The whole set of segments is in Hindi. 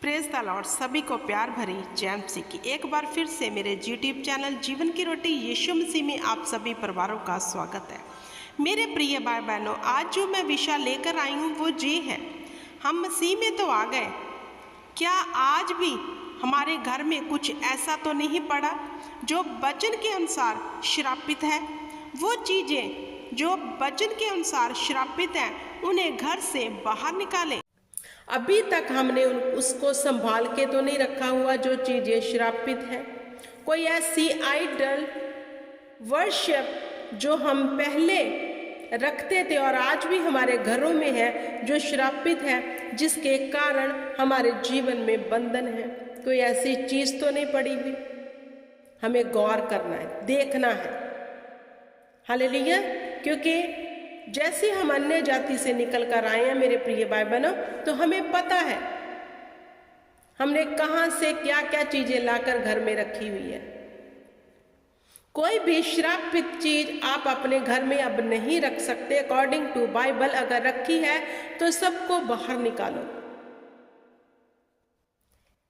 Praise the Lord. सभी को प्यार भरी जय मसीह की एक बार फिर से मेरे यूट्यूब चैनल जीवन की रोटी यीशु मसीह में आप सभी परिवारों का स्वागत है। मेरे प्रिय भाई बहनों, आज जो मैं विषय लेकर आई हूँ वो ये है, हम मसीह में तो आ गए, क्या आज भी हमारे घर में कुछ ऐसा तो नहीं पड़ा जो वचन के अनुसार श्रापित है। वो चीज़ें जो वचन के अनुसार श्रापित हैं उन्हें घर से बाहर निकालें। अभी तक हमने उसको संभाल के तो नहीं रखा हुआ जो चीज़ें श्रापित है। कोई ऐसी आइडल वर्शिप जो हम पहले रखते थे और आज भी हमारे घरों में है जो श्रापित है, जिसके कारण हमारे जीवन में बंधन है। कोई ऐसी चीज़ तो नहीं पड़ी हुई, हमें गौर करना है, देखना है। हालेलुया। क्योंकि जैसे हम अन्य जाति से निकल कर आए हैं मेरे प्रिय भाई बहनों, तो हमें पता है हमने कहाँ से क्या क्या चीजें लाकर घर में रखी हुई है। कोई भी श्रापित चीज आप अपने घर में अब नहीं रख सकते। अकॉर्डिंग टू बाइबल अगर रखी है तो सबको बाहर निकालो,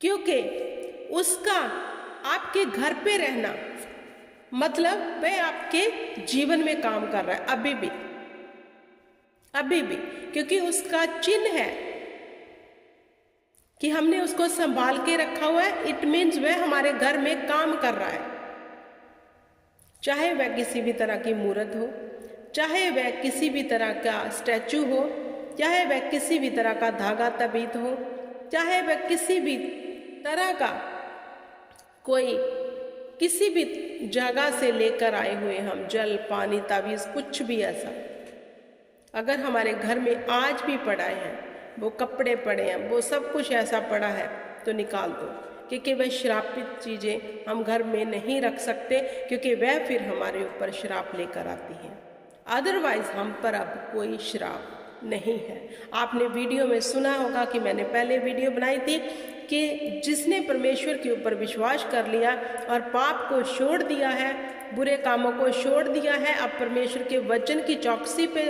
क्योंकि उसका आपके घर पे रहना मतलब वह आपके जीवन में काम कर रहा है अभी भी, क्योंकि उसका चिन्ह है कि हमने उसको संभाल के रखा हुआ है। इट मीन्स वह हमारे घर में काम कर रहा है, चाहे वह किसी भी तरह की मूर्त हो, चाहे वह किसी भी तरह का स्टैचू हो, चाहे वह किसी भी तरह का धागा तबीत हो, चाहे वह किसी भी तरह का कोई किसी भी जगह से लेकर आए हुए हम जल पानी ताबीज कुछ भी ऐसा अगर हमारे घर में आज भी पड़ा है, वो कपड़े पड़े हैं, वो सब कुछ ऐसा पड़ा है, तो निकाल दो, क्योंकि वह श्रापित चीज़ें हम घर में नहीं रख सकते, क्योंकि वह फिर हमारे ऊपर श्राप लेकर आती हैं। अदरवाइज हम पर अब कोई श्राप नहीं है। आपने वीडियो में सुना होगा कि मैंने पहले वीडियो बनाई थी कि जिसने परमेश्वर के ऊपर विश्वास कर लिया और पाप को छोड़ दिया है, बुरे कामों को छोड़ दिया है, अब परमेश्वर के वचन की चौकसी पे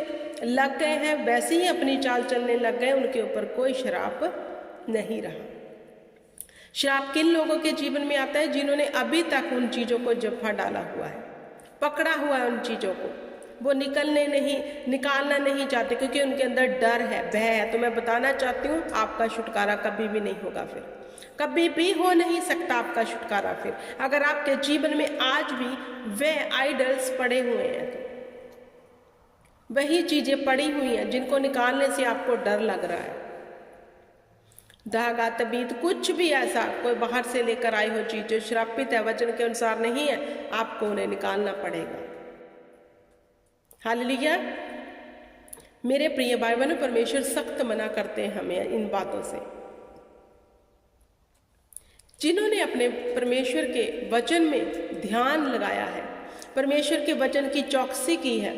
लग गए हैं, वैसे ही अपनी चाल चलने लग गए, उनके ऊपर कोई श्राप नहीं रहा। श्राप किन लोगों के जीवन में आता है? जिन्होंने अभी तक उन चीज़ों को जफ्फा डाला हुआ है, पकड़ा हुआ है उन चीज़ों को, वो निकालना नहीं चाहते, क्योंकि उनके अंदर डर है, भय है। तो मैं बताना चाहती हूँ, आपका छुटकारा कभी भी नहीं होगा, फिर कभी भी हो नहीं सकता आपका छुटकारा। फिर अगर आपके जीवन में आज भी वे आइडल्स पड़े हुए हैं, तो वही चीजें पड़ी हुई हैं जिनको निकालने से आपको डर लग रहा है, धागा तबीत कुछ भी ऐसा कोई बाहर से लेकर आई हो चीज जो श्रापित है, वचन के अनुसार नहीं है, आपको उन्हें निकालना पड़ेगा। हालेलुया। मेरे प्रिय भाई बहनों, परमेश्वर सख्त मना करते हैं हमें इन बातों से। जिन्होंने अपने परमेश्वर के वचन में ध्यान लगाया है, परमेश्वर के वचन की चौकसी की है,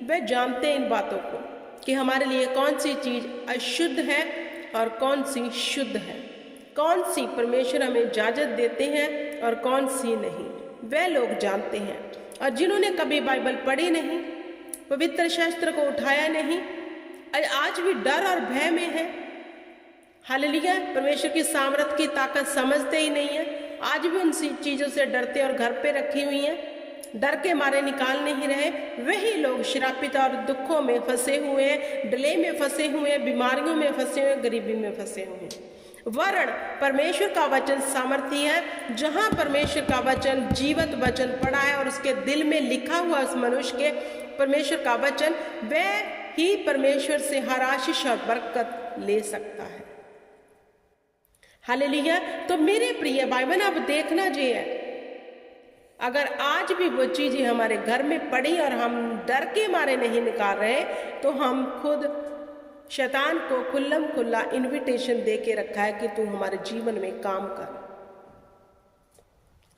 वे जानते हैं इन बातों को कि हमारे लिए कौन सी चीज अशुद्ध है और कौन सी शुद्ध है, कौन सी परमेश्वर हमें इजाजत देते हैं और कौन सी नहीं, वे लोग जानते हैं। और जिन्होंने कभी बाइबल पढ़ी नहीं, पवित्र शास्त्र को उठाया नहीं, आज भी डर और भय में है। हालेलुया। परमेश्वर की सामर्थ की ताकत समझते ही नहीं है, आज भी उन चीज़ों से डरते और घर पे रखी हुई हैं, डर के मारे निकाल नहीं रहे। वही लोग श्रापित और दुखों में फंसे हुए हैं, डले में फंसे हुए हैं, बीमारियों में फंसे हुए, गरीबी में फंसे हुए हैं। वर्ण परमेश्वर का वचन सामर्थी है। जहां परमेश्वर का वचन जीवंत वचन पड़ा है और उसके दिल में लिखा हुआ उस मनुष्य के परमेश्वर का वचन, वह ही परमेश्वर से हर आशीष और बरकत ले सकता है। हालेलुया। तो मेरे प्रिय भाई बहन, अब देखना जी है, अगर आज भी वो चीजें हमारे घर में पड़ी और हम डर के मारे नहीं निकाल रहे, तो हम खुद शैतान को खुल्लम खुल्ला इनविटेशन दे के रखा है कि तू हमारे जीवन में काम कर।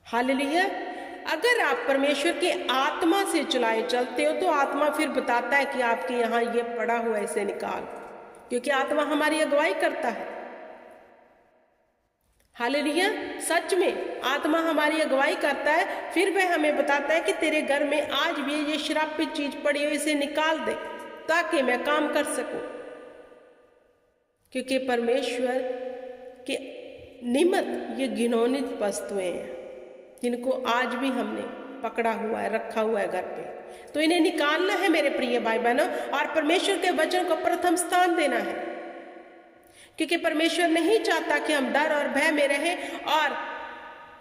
हालेलुया। अगर आप परमेश्वर के आत्मा से चलाए चलते हो, तो आत्मा फिर बताता है कि आपके यहाँ ये पड़ा हुआ है, इसे निकाल, क्योंकि आत्मा हमारी अगुवाई करता है। हालेलुया। सच में आत्मा हमारी अगुवाई करता है, फिर वह हमें बताता है कि तेरे घर में आज भी ये श्रापित चीज पड़ी हो, इसे निकाल दे ताकि मैं काम कर सकूं। क्योंकि परमेश्वर के निमित्त ये घिनौनी वस्तुएं हैं जिनको आज भी हमने पकड़ा हुआ है, रखा हुआ है घर पे। तो इन्हें निकालना है मेरे प्रिय भाई बहनों, और परमेश्वर के वचन को प्रथम स्थान देना है, क्योंकि परमेश्वर नहीं चाहता कि हम डर और भय में रहें, और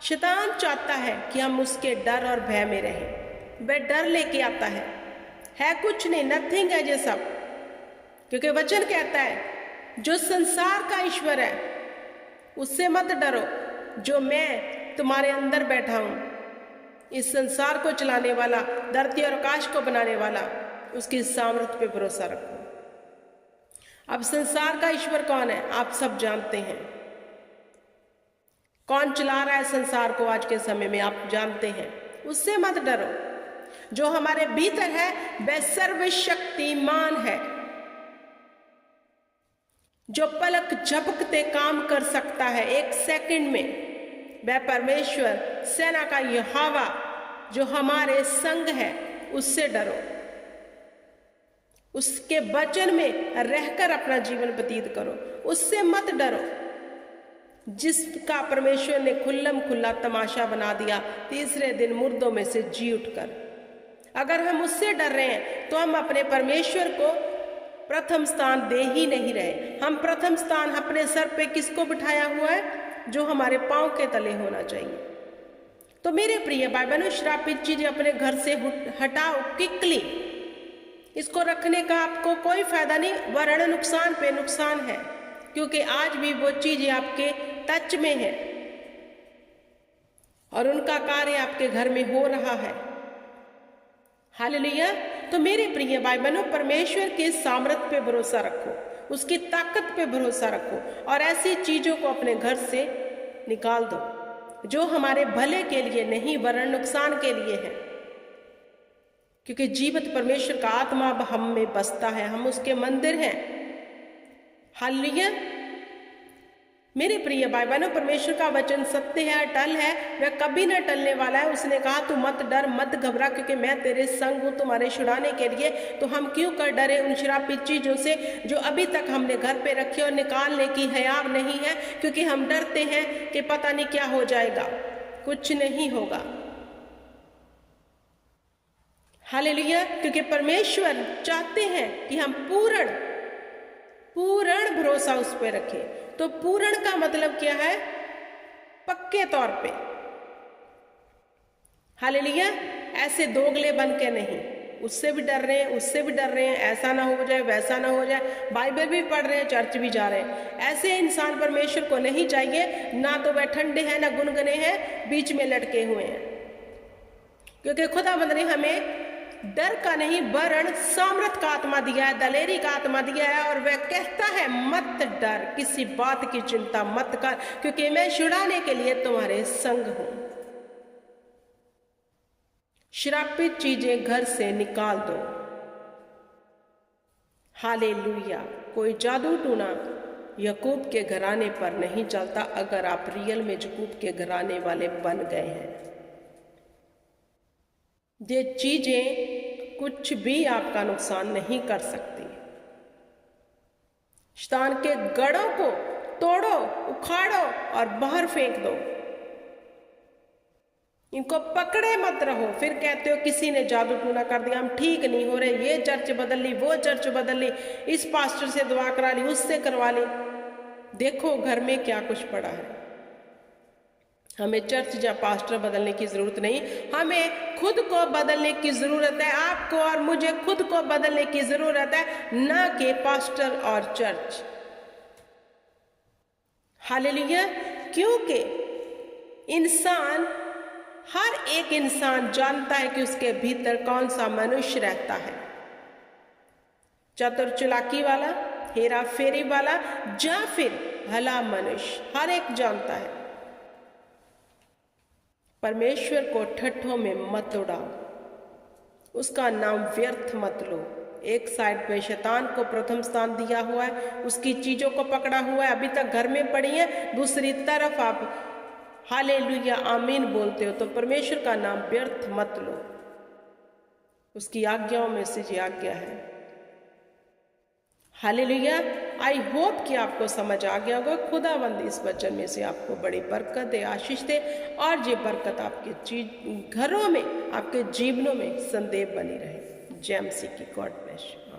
शैतान चाहता है कि हम उसके डर और भय में रहें। वह डर लेके आता है कुछ नहीं, नथिंग है ये सब, क्योंकि वचन कहता है जो संसार का ईश्वर है उससे मत डरो, जो मैं तुम्हारे अंदर बैठा हूं, इस संसार को चलाने वाला, धरती और आकाश को बनाने वाला, उसकी सामर्थ्य पे भरोसा रखो। अब संसार का ईश्वर कौन है आप सब जानते हैं। कौन चला रहा है संसार को आज के समय में आप जानते हैं। उससे मत डरो, जो हमारे भीतर है वह सर्वशक्तिमान है, जो पलक झपकते काम कर सकता है, एक सेकंड में। वह परमेश्वर सेना का यहोवा जो हमारे संग है, उससे डरो, उसके वचन में रहकर अपना जीवन व्यतीत करो। उससे मत डरो जिसका परमेश्वर ने खुल्लम खुल्ला तमाशा बना दिया तीसरे दिन मुर्दों में से जी उठकर। अगर हम उससे डर रहे हैं तो हम अपने परमेश्वर को प्रथम स्थान दे ही नहीं रहे। हम प्रथम स्थान अपने सर पे किसको बिठाया हुआ है? जो हमारे पांव के तले होना चाहिए। तो मेरे प्रिय भाई बहनों, श्रापित चीजें अपने घर से हटाओ किकली। इसको रखने का आपको कोई फायदा नहीं, वरन नुकसान पे नुकसान है, क्योंकि आज भी वो चीजें आपके टच में है और उनका कार्य आपके घर में हो रहा है। हालेलुया। तो मेरे प्रिय भाई बहनों, परमेश्वर के सामर्थ्य पे भरोसा रखो, उसकी ताकत पे भरोसा रखो, और ऐसी चीजों को अपने घर से निकाल दो जो हमारे भले के लिए नहीं वरन नुकसान के लिए है। क्योंकि जीवित परमेश्वर का आत्मा अब हम में बसता है, हम उसके मंदिर हैं। हालेलुया। मेरे प्रिय भाई बहनों, परमेश्वर का वचन सत्य है, अटल है, वह कभी न टलने वाला है। उसने कहा तू मत डर मत घबरा, क्योंकि मैं तेरे संग हूं तुम्हारे छुड़ाने के लिए। तो हम क्यों कर डरे उन श्रापित चीजों से जो अभी तक हमने घर पे रखी और निकालने की हयाव नहीं है, क्योंकि हम डरते हैं कि पता नहीं क्या हो जाएगा। कुछ नहीं होगा। हालेलुया। क्योंकि परमेश्वर चाहते हैं कि हम पूर्ण भरोसा उस पर रखें। तो पूर्ण का मतलब क्या है? पक्के तौर पे। हालेलुया। ऐसे दोगले बन के नहीं, उससे भी डर रहे हैं, उससे भी डर रहे हैं, ऐसा ना हो जाए वैसा ना हो जाए, बाइबल भी पढ़ रहे हैं, चर्च भी जा रहे हैं। ऐसे इंसान परमेश्वर को नहीं चाहिए। ना तो वह ठंडे हैं ना गुनगुने हैं, बीच में लटके हुए हैं। क्योंकि खुदावंद ने हमें डर का नहीं वरन सामर्थ का आत्मा दिया है, दलेरी का आत्मा दिया है। और वह कहता है मत डर, किसी बात की चिंता मत कर, क्योंकि मैं छुड़ाने के लिए तुम्हारे संग हूं। श्रापित चीजें घर से निकाल दो। हालेलुया। कोई जादू टूना याकूब के घराने पर नहीं चलता, अगर आप रियल में याकूब के घराने वाले बन गए हैं। ये चीजें कुछ भी आपका नुकसान नहीं कर सकती। शैतान के गढ़ों को तोड़ो, उखाड़ो और बाहर फेंक दो। इनको पकड़े मत रहो। फिर कहते हो किसी ने जादू टूना कर दिया, हम ठीक नहीं हो रहे, ये चर्च बदल ली, वो चर्च बदल ली, इस पास्टर से दुआ करा ली, उससे करवा ली। देखो घर में क्या कुछ पड़ा है। हमें चर्च या पास्टर बदलने की जरूरत नहीं, हमें खुद को बदलने की जरूरत है। आपको और मुझे खुद को बदलने की जरूरत है, ना कि पास्टर और चर्च। हालेलुया। क्योंकि इंसान, हर एक इंसान जानता है कि उसके भीतर कौन सा मनुष्य रहता है। चतुर चालाकी वाला, हेरा फेरी वाला, या फिर भला मनुष्य, हर एक जानता है। परमेश्वर को ठट्ठों में मत उड़ाओ, उसका नाम व्यर्थ मत लो। एक साइड पे शैतान को प्रथम स्थान दिया हुआ है, उसकी चीजों को पकड़ा हुआ है, अभी तक घर में पड़ी है। दूसरी तरफ आप हालेलुया आमीन बोलते हो, तो परमेश्वर का नाम व्यर्थ मत लो। उसकी आज्ञाओं में से ये आज्ञा है। हालेलुया। आई होप कि आपको समझ आ गया होगा। खुदावंद इस वचन में से आपको बड़ी बरकत दे, आशीष दे, और ये बरकत आपके घरों में, आपके जीवनों में संदेह बनी रहे। जय मसीह की। God bless you.